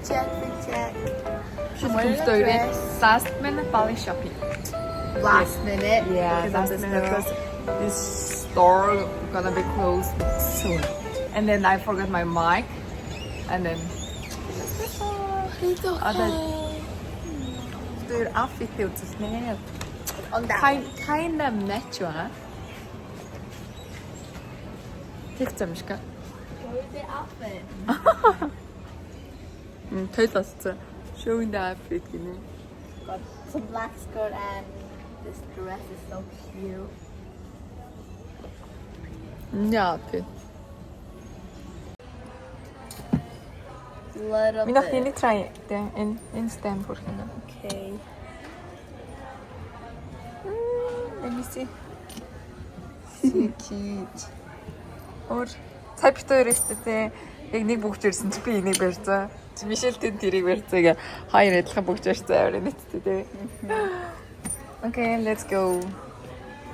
check. Last minute Bali shopping. Last minute. Yeah, last minute because this store gonna be closed soon. And then I forgot my mic. And then It's okay. their outfit is snap. On that. Kind of natural. Take some shot. Where's the outfit? Toilet showing the outfit. Got some black skirt and this dress is so cute. Yeah, outfit. Little We not bit. need to try it in Stanford. Okay. Let me see. So cute. Or цай бит хоёр өстэй яг нэг бүгд ирсэн чи би энийг барьцаа. Чи Мишелтэн тэрийг барьцаа гэ хоёр адилхан бүгд барьцаа аваад нийтдээ тий. Okay, let's go.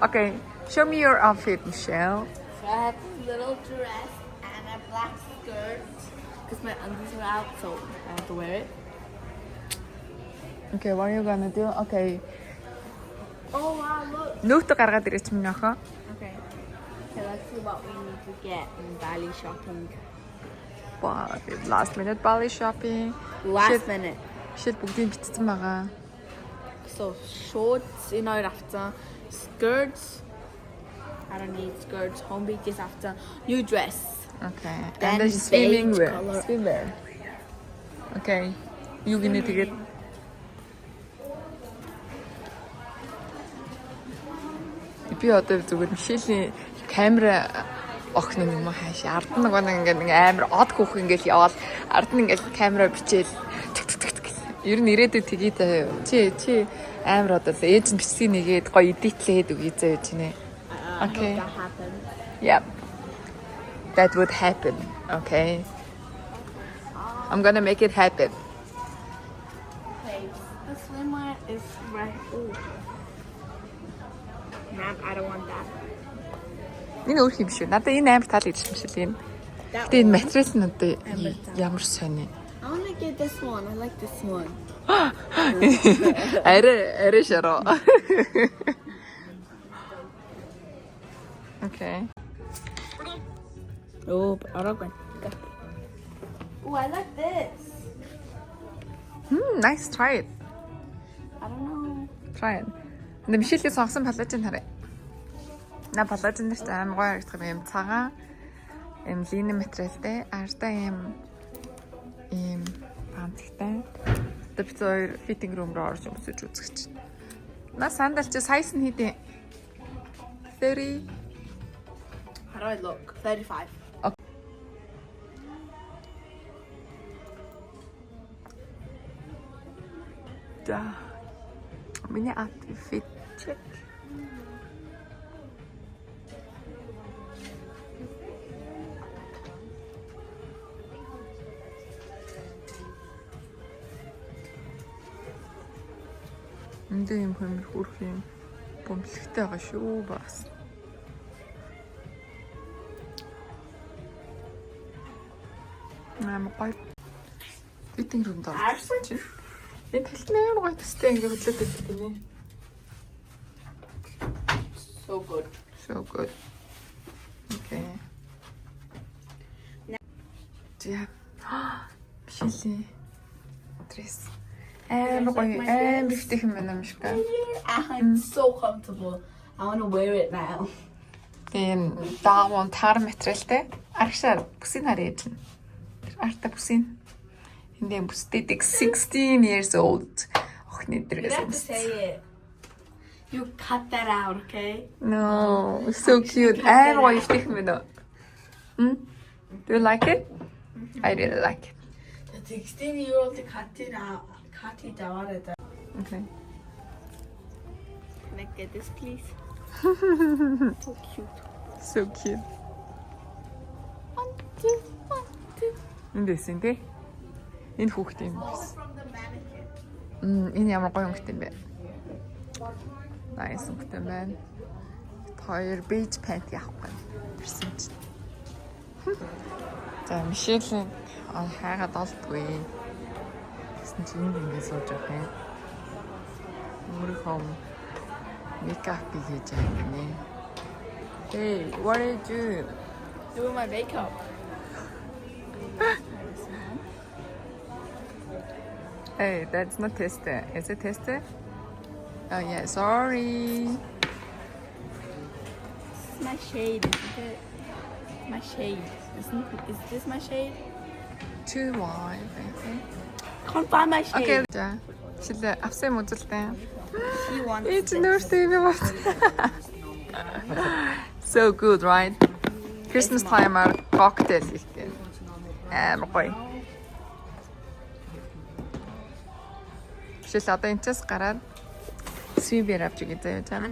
Okay, show me your outfit, Michelle. So I have this little dress and a black skirt because my undies are out, so I have to wear it. Okay, what are you gonna do? Okay. Oh wow, look. Нүүтэ гаргаад ирээч минь охоо. Okay. Okay, let's see what we need to get in Bali shopping. Wow, last minute Bali shopping. Last minute. Шил бүгдийг битсэн байгаа. So shorts in our after, skirts. I don't need skirts. Home beach is after. New dress. Okay. Then And the swimming beige wear. color. Swimwear. Okay. You gonna take it. Би одоо зүгээр Мишелийн камера охин юм хааш ард нь нэг амар од хөөх ингээл яваал ард нь ингээл камера бичээл ер нь ирээдүйд тгий та чи амар одоо ээж нь бичсгийг нэгээд гоё эдитлээд үгүй зөө чинь. Okay. That happened. Yep. That would happen. Okay. I'm gonna make it happen. Okay. The swimwear is right. Ooh. Ma'am, I don't want that. Энэ өөр юм шүү. Надад энэ амар таалагдчих юм шиг юм. That Гэтэ энэ one. материал нь одоо Амар таа. ямар сони. I want to get this one. I like this one. Арай шароо. Okay. Oh, Aragon. Oh, I like this. Nice, try it. I don't know. Try it. 근데 Мишелийн сонгосон палажин харъя. На палажин дээр амар гоё харагдах юм цагаан юм линен материалтай, ардаа ийм панттай. Одоо бид хоёр фитинг рум руу орж өмсөж үзэх чинь. На сандал чи сайз нь хэдийн 30. How do I look? 35. Да. Миний outfit check. Энд юм хэмэр хүрх юм бомблэгтэй байгаа шүү бас. Гоё. Фитинг румд орсон чинь. Энэ талт нээр гоё төстэй ингээ хөдлөд байдаг тийм ээ. So good. So good. Okay. Yeah. Мишелийн dress. Амар гоё, амар ихтэй юм байна юм шиг. I'm so comfortable. I want to wear it now. Тийм даавн тар материалтай. Аргашаар бүсийг харъя чинь. Тэр арта бүсийг. Эндээ бүстэйдэг 16 years old. Охны You дээрээс. have to say it. You cut that out, okay? No, so cute. Амар гоё ихтэй юм байна. Do you like it? I really like it. The 16-year-old cut it out. Cut it out. Okay. Can I get this, please? So cute. So cute. 1, 2, 1, 2. Эндээс энэ энэ хүүхдээ юм байна. From the mannequin. Энэ ямар гоё өнгөтэй юм бэ? Nice өнгөтэй байна. Хоёр beige pant явах байна. Тэрсэн чинь. За Мишелийн хайгаад олдгүй. гэсэн чинь энд ингэ сууж байгаа юм. Өөрийнхөө makeup хийж байгаа юм. Hey, what are you doing? Doing my makeup. Hey, that's not tester. Is it tester? Oh yeah, sorry. It's my shade, isn't it? My shade. Is this my shade? Too wide, I think. Can't find my shade. Okay. За. Шилээ авсан юм үзэлтэй. She wants It's this. nursery юм байна. So good, right? Christmas time are cocktail ихтэй. Гоё. Шил одоо энэчээс гараад свибер авч игээ заяа чам.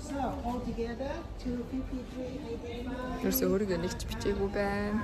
So altogether 253.85. Юусе өөрийгөө нэг ч бичээгүй байна.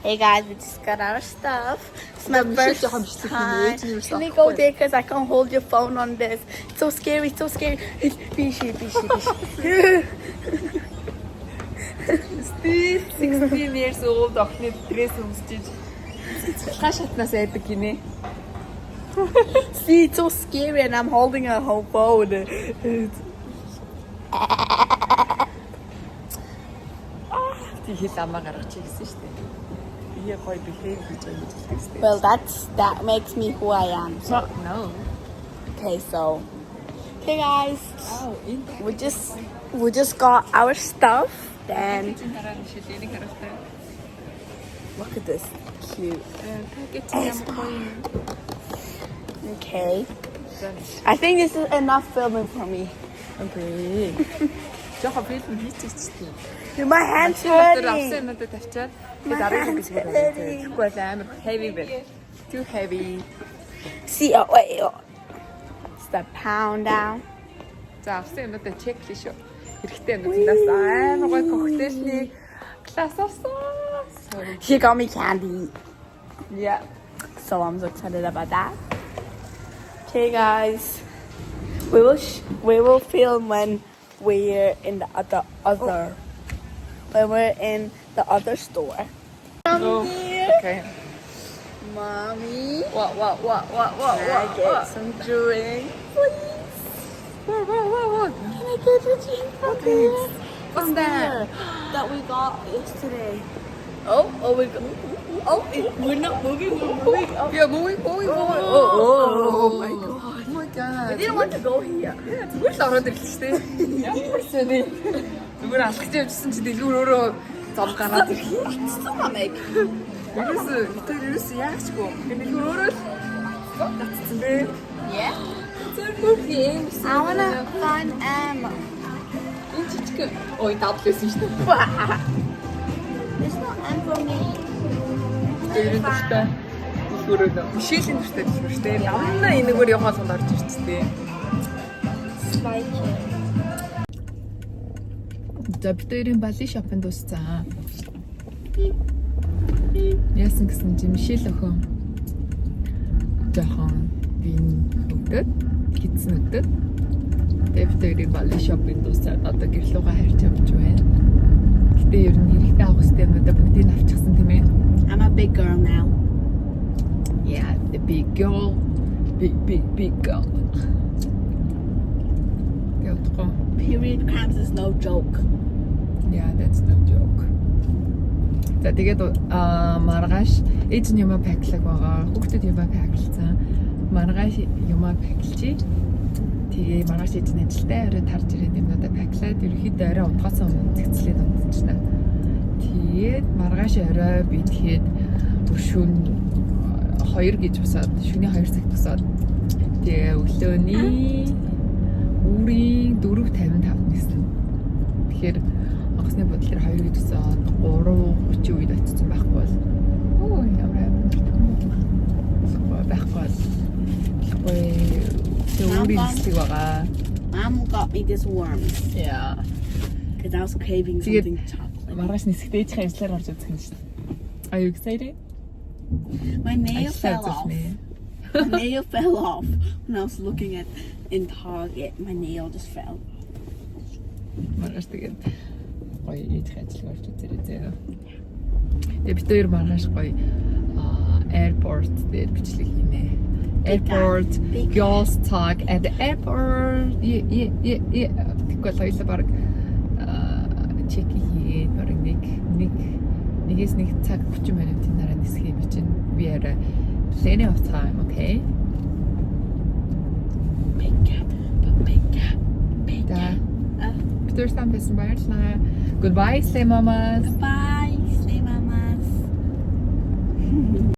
Hey guys, we just got our stuff. It's my first should have just time. taken your Can we stuff go quick. there because I can't hold your phone on this. It's so scary, so scary. Bishi. 16 years old охины дресс өмсчиж цалхаа шатнаас айдаг гинэ. See, it's so scary and I'm holding a whole phone. Тэг хэл амаа гаргаж ирсэн шүү дээ. Би гоё behave гэж хэлдэг шүү дээ. Well, that makes me who I am. No. Okay, so okay guys, Oh, энэ we just got our stuff. Then чинь дараа нь шилэнийг харахтай. look at this, cute. Пакет ямар гоё. Okay, I think this is enough filming for me. Окей. Жохо фильм хийчихсэн. My hands Тэр hurting. авсан юмудаа тавьчаад тэгээд арга гэж хэлсэн. Тэгвэл амар heavy байна. Too heavy. See, oh wait, it's the pound down. За авсан юмудаа чек хийш. Хэрэгтэй юм надаас амар гоё коктейлний класс авсан. She got me candy, Yeah. so I'm so excited about that. Okay, guys, we will film when we're in the other when we're in the other store. Oh, Here, okay. mommy. What? Can I get some drink, please? What? Can I get a drink from here? What's that? That we got yesterday. Oh, we're not moving. We're moving. Oh, Yeah, moving. oh my god. Oh my god. We didn't want to go here. Зүгээр л ороод ирлээ шүү дээ. Ямар сони. Зүгээр алхаж явжсэн чи дэлгүүр өөрөө зам гараад ирлээ. Stomach. Ерөөс яачгүй. Дэлгүүр өөрөө л гацсан бэ. Yeah. Зөвхөн юм. I wanna find Emma. Энэ жижиг ой давлээсэн шүү дээ. It's not M for me. Дээрэн дуртай. Дэлгүүрөө. Мишелийн дуртай дэлгүүр шүү дээ. Амнаа энэгээр явахаа сонд орж ирчихсэн. Spike. За бид хоёрын Бали шопинд дууссан. Яасан гэсэн чи Мишель өхөн жоохон бин хөвдөд гидсэн өдөд. Тэгээд бид хоёрын Бали шопинд дуусаад одоо гэр лугаа харж явж байна. Гэтэ ер нь хэрэгтэй авах хэрэгтэй юмудаа бүгдийг авчихсан тийм ээ. I'm a big girl now. Yeah, the big girl. Big girl. Яутгаа. Period cramps is no joke. Yeah, that's no joke. За тэгээд маргааш ээж нь юмаа паклаг байгаа. Хүүхдэд юмаа паклцсан. Маргааш юмаа паклчи. Тэгээ маргааш ээж нь ажилдаа орой тарж ирээд юмнуудаа паклаад ерөөхдөө орой унтахаас өмнө цэцлээд унтчихна. Тэгээд маргааш орой би тэгэхэд шөнө 2 гэж босоод шөнийн 2 цагт босоод тэгээ өглөөний үрийн 4:55 гэсэн. Тэгэхээр онгоцны бодол дээр 2 гэж босоод 3:30 үед очсон байхгүй бол оо ямар байхгүй. Өөрийн хэсэг байгаа. Mom got me this worms Yeah. because I was craving something chocolate. Маргааш нисгдээ ээж ажиллаар гарч үзэх юм шиг. Are you excited? My nail fell off. Me. My nail fell off when I was looking at in Target. My nail just fell. Маргааш тэгээд гоё ээж ажиллаар гарч үзээрэй зөө. Тэгээд бид хоёр маргааш гоё airport дээр бичлэг хийнэ. Airport, girls talk at the airport. Тэгвэл хоёулаа баг чек хийгээд баг нэгээс нэг цаг 30 минутын дараа нисэх юм чинь. We are plenty of time, okay? Peter, сайн байсан баярлалаа. Goodbye, say mamas. Bye.